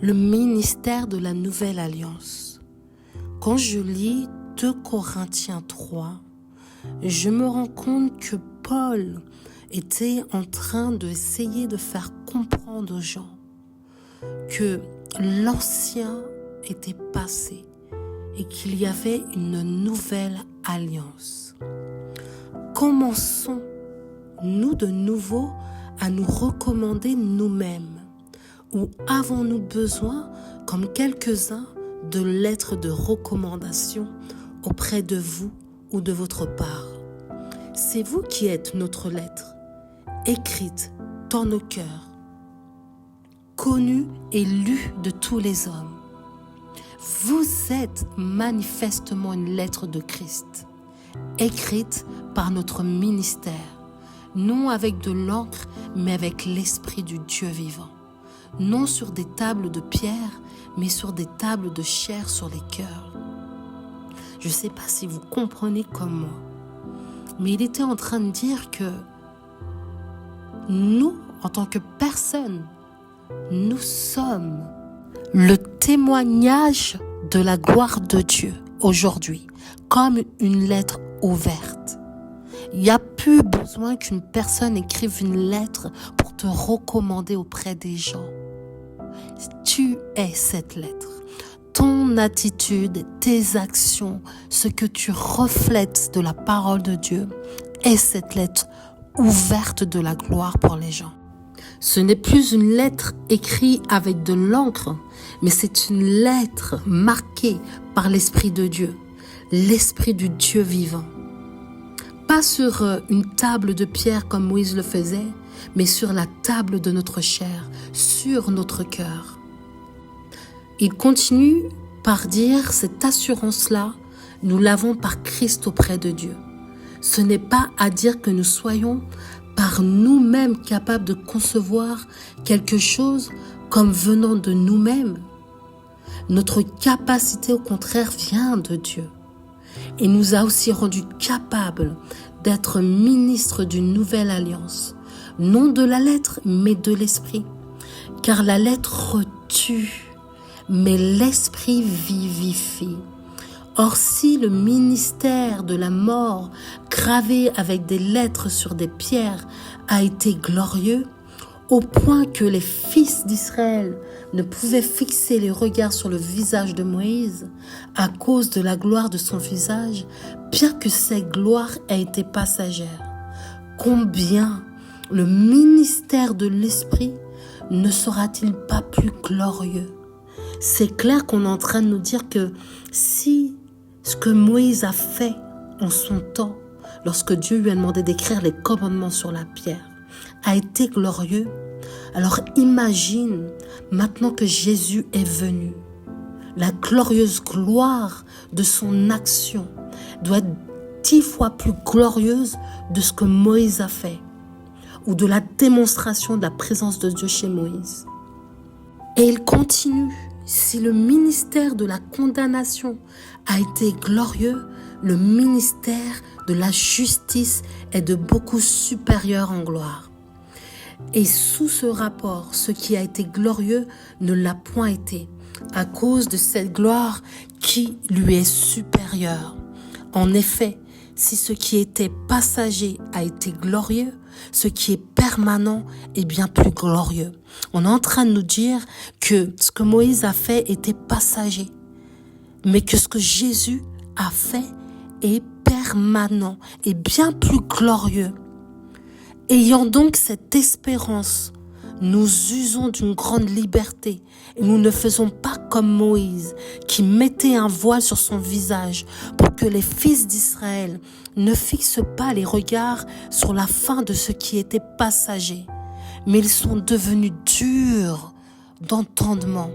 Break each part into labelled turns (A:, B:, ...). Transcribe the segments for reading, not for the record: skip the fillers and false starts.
A: Le ministère de la Nouvelle Alliance. Quand je lis 2 Corinthiens 3, je me rends compte que Paul était en train d'essayer de faire comprendre aux gens que l'ancien était passé et qu'il y avait une nouvelle alliance. Commençons-nous de nouveau à nous recommander nous-mêmes, ou avons-nous besoin, comme quelques-uns, de lettres de recommandation auprès de vous ou de votre part? C'est vous qui êtes notre lettre, écrite dans nos cœurs, connue et lue de tous les hommes. Vous êtes manifestement une lettre de Christ, écrite par notre ministère, non avec de l'encre, mais avec l'Esprit du Dieu vivant. Non sur des tables de pierre, mais sur des tables de chair sur les cœurs. Je ne sais pas si vous comprenez comme moi, mais il était en train de dire que nous, en tant que personne, nous sommes le témoignage de la gloire de Dieu aujourd'hui, comme une lettre ouverte. Il n'y a plus besoin qu'une personne écrive une lettre pour te recommander auprès des gens. Tu es cette lettre. Ton attitude, tes actions, ce que tu reflètes de la parole de Dieu est cette lettre ouverte de la gloire pour les gens. Ce n'est plus une lettre écrite avec de l'encre, mais c'est une lettre marquée par l'Esprit de Dieu, l'Esprit du Dieu vivant. Pas sur une table de pierre comme Moïse le faisait, mais sur la table de notre chair, sur notre cœur. Il continue par dire, cette assurance-là, nous l'avons par Christ auprès de Dieu. Ce n'est pas à dire que nous soyons par nous-mêmes capables de concevoir quelque chose comme venant de nous-mêmes. Notre capacité, au contraire, vient de Dieu. Et nous a aussi rendus capables d'être ministres d'une nouvelle alliance. Non de la lettre, mais de l'esprit. Car la lettre tue, mais l'esprit vivifie. Or, si le ministère de la mort, gravé avec des lettres sur des pierres, a été glorieux, au point que les fils d'Israël ne pouvaient fixer les regards sur le visage de Moïse à cause de la gloire de son visage, bien que cette gloire ait été passagère, combien le ministère de l'Esprit ne sera-t-il pas plus glorieux? C'est clair qu'on est en train de nous dire que si ce que Moïse a fait en son temps, lorsque Dieu lui a demandé d'écrire les commandements sur la pierre, a été glorieux, alors imagine maintenant que Jésus est venu. La glorieuse gloire de son action doit être 10 fois plus glorieuse de ce que Moïse a fait, ou de la démonstration de la présence de Dieu chez Moïse. Et il continue. Si le ministère de la condamnation a été glorieux, le ministère de la justice est de beaucoup supérieur en gloire. Et sous ce rapport, ce qui a été glorieux ne l'a point été, à cause de cette gloire qui lui est supérieure. En effet, si ce qui était passager a été glorieux, ce qui est permanent est bien plus glorieux. On est en train de nous dire que ce que Moïse a fait était passager, mais que ce que Jésus a fait est permanent et bien plus glorieux. Ayant donc cette espérance, nous usons d'une grande liberté et nous ne faisons pas comme Moïse qui mettait un voile sur son visage pour que les fils d'Israël ne fixent pas les regards sur la fin de ce qui était passager, mais ils sont devenus durs d'entendement.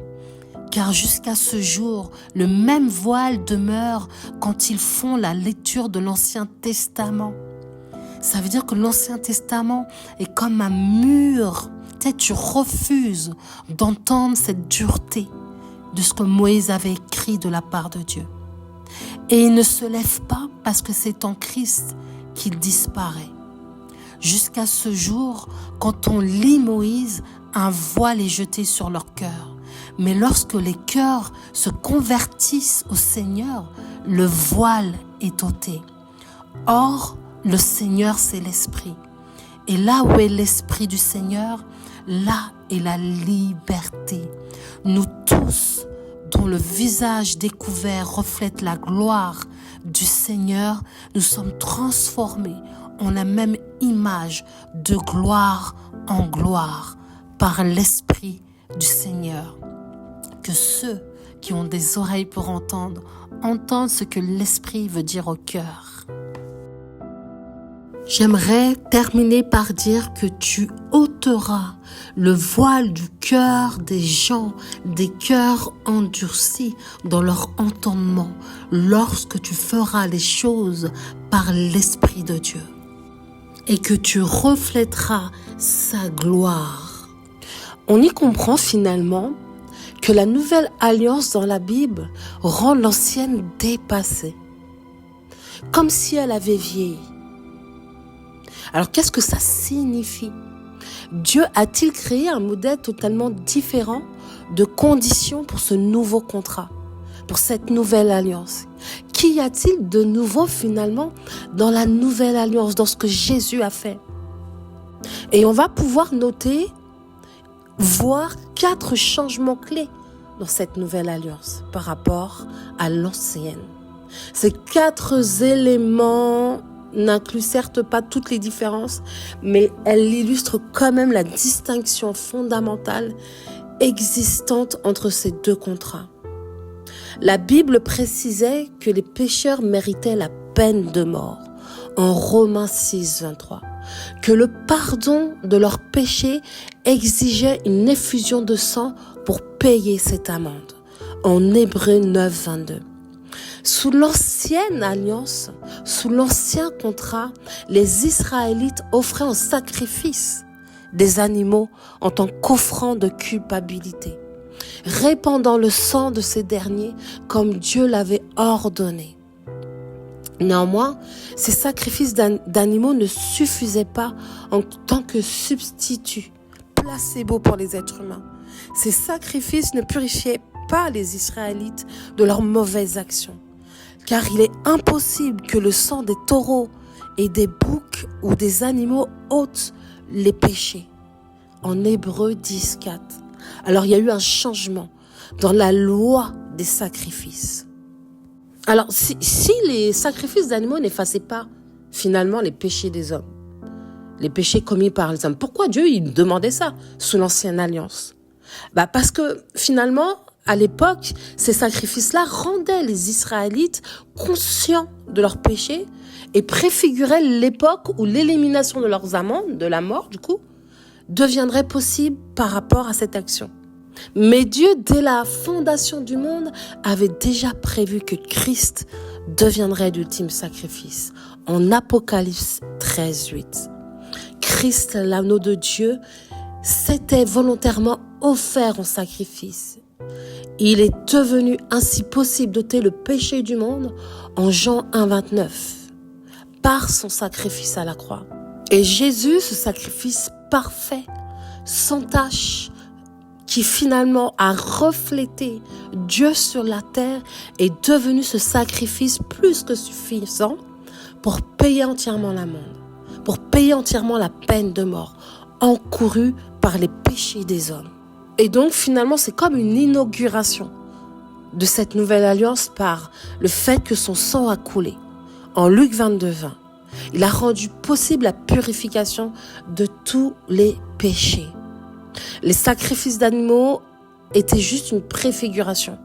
A: Car jusqu'à ce jour, le même voile demeure quand ils font la lecture de l'Ancien Testament. Ça veut dire que l'Ancien Testament est comme un mur. Tu refuses d'entendre cette dureté de ce que Moïse avait écrit de la part de Dieu. Et il ne se lève pas parce que c'est en Christ qu'il disparaît. Jusqu'à ce jour, quand on lit Moïse, un voile est jeté sur leur cœur. Mais lorsque les cœurs se convertissent au Seigneur, le voile est ôté. Or, le Seigneur, c'est l'Esprit. Et là où est l'Esprit du Seigneur, là est la liberté. Nous tous, dont le visage découvert reflète la gloire du Seigneur, nous sommes transformés en la même image de gloire en gloire par l'Esprit du Seigneur. Que ceux qui ont des oreilles pour entendre, entendent ce que l'Esprit veut dire au cœur. J'aimerais terminer par dire que tu ôteras le voile du cœur des gens, des cœurs endurcis dans leur entendement, lorsque tu feras les choses par l'Esprit de Dieu. Et que tu reflèteras sa gloire. On y comprend finalement que la nouvelle alliance dans la Bible rend l'ancienne dépassée, comme si elle avait vieilli. Alors qu'est-ce que ça signifie? Dieu a-t-il créé un modèle totalement différent de conditions pour ce nouveau contrat, pour cette nouvelle alliance? Qu'y a-t-il de nouveau finalement dans la nouvelle alliance, dans ce que Jésus a fait? Et on va pouvoir noter, voir 4 changements clés dans cette nouvelle alliance par rapport à l'ancienne. Ces 4 éléments n'incluent certes pas toutes les différences, mais elles illustrent quand même la distinction fondamentale existante entre ces 2 contrats. La Bible précisait que les pécheurs méritaient la peine de mort en Romains 6, 23, que le pardon de leurs péchés exigeait une effusion de sang pour payer cette amende en Hébreux 9, 22. Sous l'ancienne alliance, sous l'ancien contrat, les Israélites offraient en sacrifice des animaux en tant qu'offrande de culpabilité, répandant le sang de ces derniers comme Dieu l'avait ordonné. Néanmoins, ces sacrifices d'animaux ne suffisaient pas en tant que substitut, placebo pour les êtres humains. Ces sacrifices ne purifiaient pas les Israélites de leurs mauvaises actions. Car il est impossible que le sang des taureaux et des boucs ou des animaux ôte les péchés. En Hébreux 10, 4. Alors il y a eu un changement dans la loi des sacrifices. Alors si les sacrifices d'animaux n'effaçaient pas finalement les péchés des hommes, les péchés commis par les hommes, pourquoi Dieu il demandait ça sous l'ancienne alliance? Parce que finalement, à l'époque, ces sacrifices-là rendaient les Israélites conscients de leurs péchés et préfiguraient l'époque où l'élimination de leurs amendes, de la mort du coup, deviendrait possible par rapport à cette action. Mais Dieu, dès la fondation du monde, avait déjà prévu que Christ deviendrait l'ultime sacrifice. En Apocalypse 13, 8. Christ, l'agneau de Dieu, s'était volontairement offert en sacrifice. Il est devenu ainsi possible d'ôter le péché du monde en Jean 1, 29, par son sacrifice à la croix. Et Jésus, ce sacrifice parfait, sans tache, qui finalement a reflété Dieu sur la terre, est devenu ce sacrifice plus que suffisant pour payer entièrement l'amende, pour payer entièrement la peine de mort encourue par les péchés des hommes. Et donc finalement c'est comme une inauguration de cette nouvelle alliance par le fait que son sang a coulé. En Luc 22, 20, il a rendu possible la purification de tous les péchés. Les sacrifices d'animaux étaient juste une préfiguration.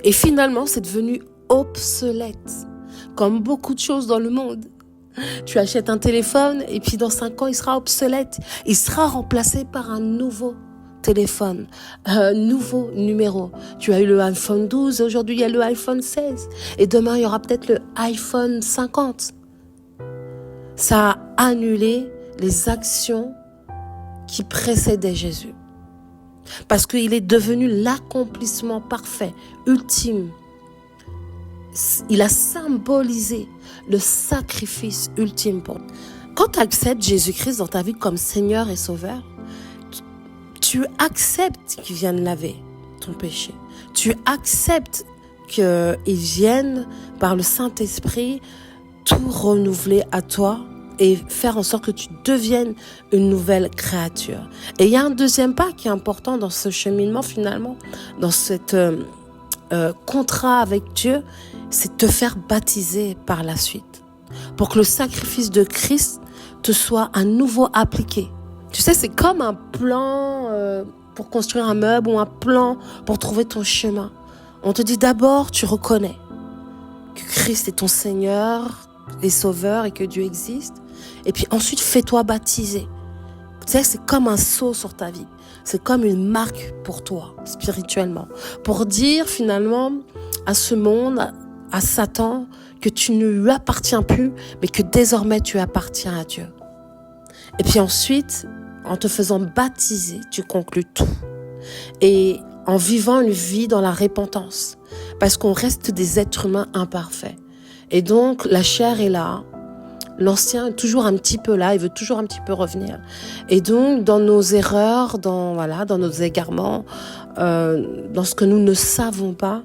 A: Et finalement c'est devenu obsolète, comme beaucoup de choses dans le monde. Tu achètes un téléphone et puis dans 5 ans il sera obsolète. Il sera remplacé par un nouveau téléphone, un nouveau numéro. Tu as eu le iPhone 12, aujourd'hui il y a le iPhone 16 et demain il y aura peut-être le iPhone 50. Ça a annulé les actions qui précédaient Jésus. Parce qu'il est devenu l'accomplissement parfait, ultime. Il a symbolisé le sacrifice ultime. Quand tu acceptes Jésus-Christ dans ta vie comme Seigneur et Sauveur, tu acceptes qu'il vienne laver ton péché. Tu acceptes qu'il vienne par le Saint-Esprit tout renouveler à toi et faire en sorte que tu deviennes une nouvelle créature. Et il y a un deuxième pas qui est important dans ce cheminement finalement, dans cette contrat avec Dieu, c'est te faire baptiser par la suite. Pour que le sacrifice de Christ te soit à nouveau appliqué. Tu sais, c'est comme un plan pour construire un meuble ou un plan pour trouver ton chemin. On te dit d'abord, tu reconnais que Christ est ton Seigneur et Sauveur et que Dieu existe. Et puis ensuite, fais-toi baptiser. Tu sais, c'est comme un sceau sur ta vie. C'est comme une marque pour toi, spirituellement. Pour dire finalement à ce monde, à Satan, que tu ne lui appartiens plus, mais que désormais tu appartiens à Dieu. Et puis ensuite, en te faisant baptiser, tu conclus tout. Et en vivant une vie dans la repentance. Parce qu'on reste des êtres humains imparfaits. Et donc, la chair est là. L'ancien est toujours un petit peu là, il veut toujours un petit peu revenir. Et donc, dans nos erreurs, dans nos égarements, dans ce que nous ne savons pas,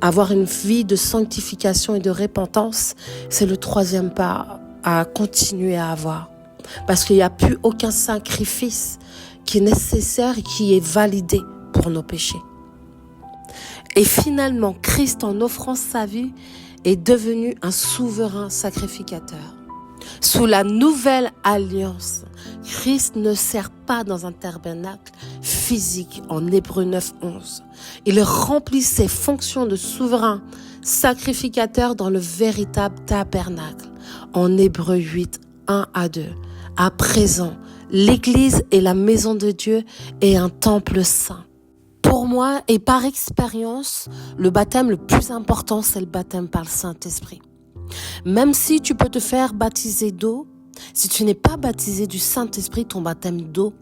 A: avoir une vie de sanctification et de repentance, c'est le troisième pas à continuer à avoir. Parce qu'il n'y a plus aucun sacrifice qui est nécessaire et qui est validé pour nos péchés. Et finalement, Christ, en offrant sa vie, est devenu un souverain sacrificateur. Sous la nouvelle alliance, Christ ne sert pas dans un tabernacle physique en Hébreux 9:11. Il remplit ses fonctions de souverain sacrificateur dans le véritable tabernacle en Hébreux 8:1-2. À présent, l'Église est la maison de Dieu et un temple saint. Pour moi et par expérience, le baptême le plus important, c'est le baptême par le Saint-Esprit. Même si tu peux te faire baptiser d'eau, si tu n'es pas baptisé du Saint-Esprit, ton baptême d'eau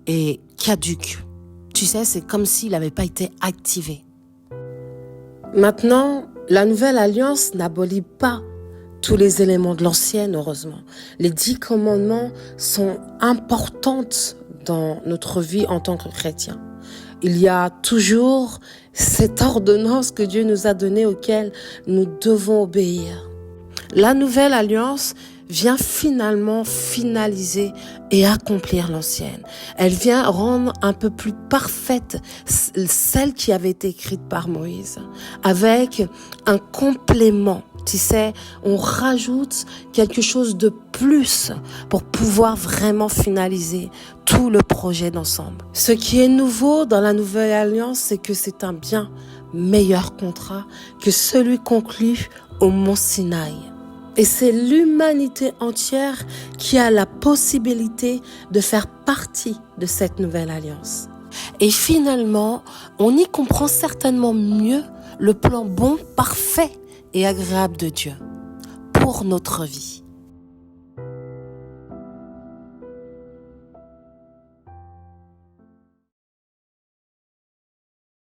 A: est caduc. Tu sais, c'est comme s'il n'avait pas été activé. Maintenant, la nouvelle alliance n'abolit pas tous les éléments de l'ancienne, heureusement. Les 10 commandements sont importants dans notre vie en tant que chrétien. Il y a toujours cette ordonnance que Dieu nous a donnée auquel nous devons obéir. La nouvelle alliance vient finalement finaliser et accomplir l'ancienne. Elle vient rendre un peu plus parfaite celle qui avait été écrite par Moïse, avec un complément. Tu sais, on rajoute quelque chose de plus pour pouvoir vraiment finaliser tout le projet d'ensemble. Ce qui est nouveau dans la nouvelle alliance, c'est que c'est un bien meilleur contrat que celui conclu au mont Sinaï. Et c'est l'humanité entière qui a la possibilité de faire partie de cette nouvelle alliance. Et finalement, on y comprend certainement mieux le plan bon, parfait et agréable de Dieu pour notre vie.